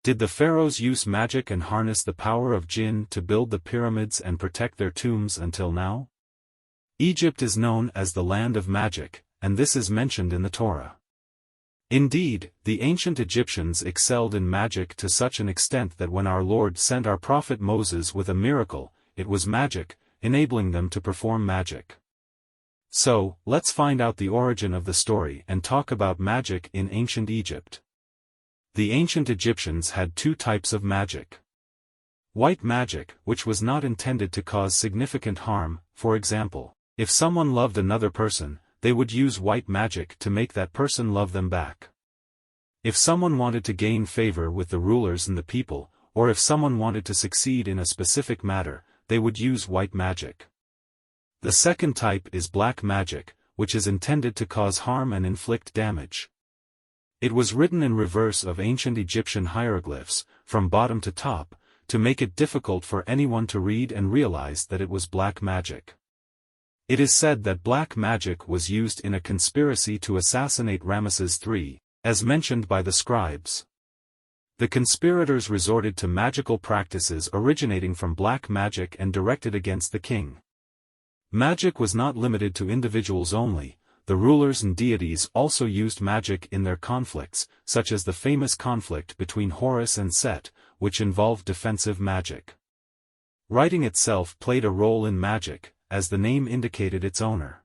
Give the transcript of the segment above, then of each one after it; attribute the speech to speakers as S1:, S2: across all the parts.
S1: Did the pharaohs use magic and harness the power of jinn to build the pyramids and protect their tombs until now? Egypt is known as the land of magic, and this is mentioned in the Torah. Indeed, the ancient Egyptians excelled in magic to such an extent that when our Lord sent our prophet Moses with a miracle, it was magic, enabling them to perform magic. So, let's find out the origin of the story and talk about magic in ancient Egypt. The ancient Egyptians had two types of magic. White magic, which was not intended to cause significant harm. For example, if someone loved another person, they would use white magic to make that person love them back. If someone wanted to gain favor with the rulers and the people, or if someone wanted to succeed in a specific matter, they would use white magic. The second type is black magic, which is intended to cause harm and inflict damage. It was written in reverse of ancient Egyptian hieroglyphs, from bottom to top, to make it difficult for anyone to read and realize that it was black magic. It is said that black magic was used in a conspiracy to assassinate Ramesses III, as mentioned by the scribes. The conspirators resorted to magical practices originating from black magic and directed against the king. Magic was not limited to individuals only. The rulers and deities also used magic in their conflicts, such as the famous conflict between Horus and Set, which involved defensive magic. Writing itself played a role in magic, as the name indicated its owner.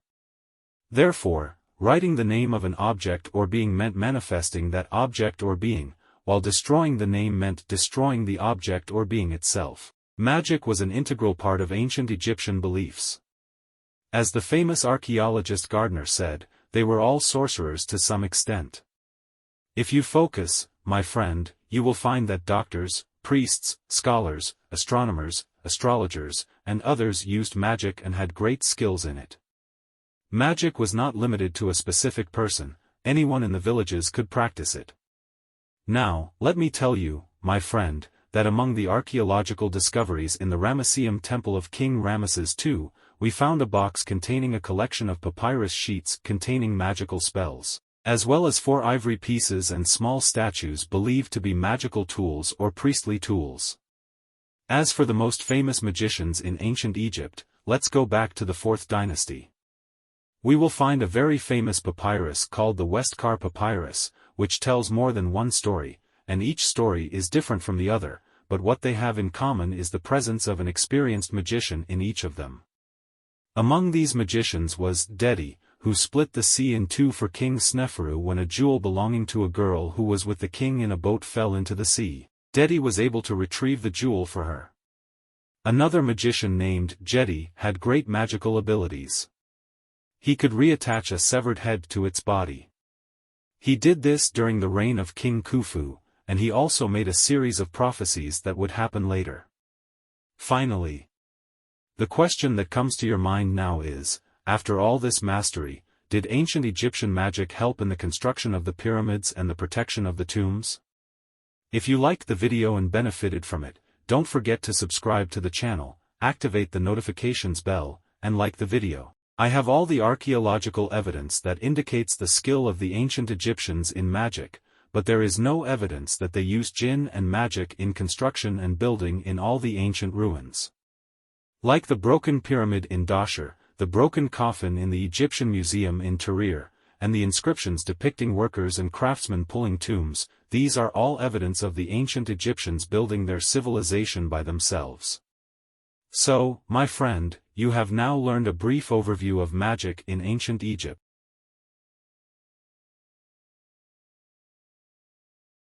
S1: Therefore, writing the name of an object or being meant manifesting that object or being, while destroying the name meant destroying the object or being itself. Magic was an integral part of ancient Egyptian beliefs. As the famous archaeologist Gardner said, they were all sorcerers to some extent. If you focus, my friend, you will find that doctors, priests, scholars, astronomers, astrologers, and others used magic and had great skills in it. Magic was not limited to a specific person, anyone in the villages could practice it. Now, let me tell you, my friend, that among the archaeological discoveries in the Ramesseum temple of King Ramesses II, we found a box containing a collection of papyrus sheets containing magical spells, as well as 4 ivory pieces and small statues believed to be magical tools or priestly tools. As for the most famous magicians in ancient Egypt, let's go back to the 4th dynasty. We will find a very famous papyrus called the Westcar Papyrus, which tells more than one story, and each story is different from the other, but what they have in common is the presence of an experienced magician in each of them. Among these magicians was Dedi, who split the sea in two for King Sneferu when a jewel belonging to a girl who was with the king in a boat fell into the sea. Dedi was able to retrieve the jewel for her. Another magician named Jedi had great magical abilities. He could reattach a severed head to its body. He did this during the reign of King Khufu, and he also made a series of prophecies that would happen later. Finally, the question that comes to your mind now is, after all this mastery, did ancient Egyptian magic help in the construction of the pyramids and the protection of the tombs? If you liked the video and benefited from it, don't forget to subscribe to the channel, activate the notifications bell, and like the video. I have all the archaeological evidence that indicates the skill of the ancient Egyptians in magic, but there is no evidence that they used jinn and magic in construction and building in all the ancient ruins. Like the broken pyramid in Dashur, the broken coffin in the Egyptian Museum in Tahrir, and the inscriptions depicting workers and craftsmen pulling tombs, these are all evidence of the ancient Egyptians building their civilization by themselves. So, my friend, you have now learned a brief overview of magic in ancient Egypt.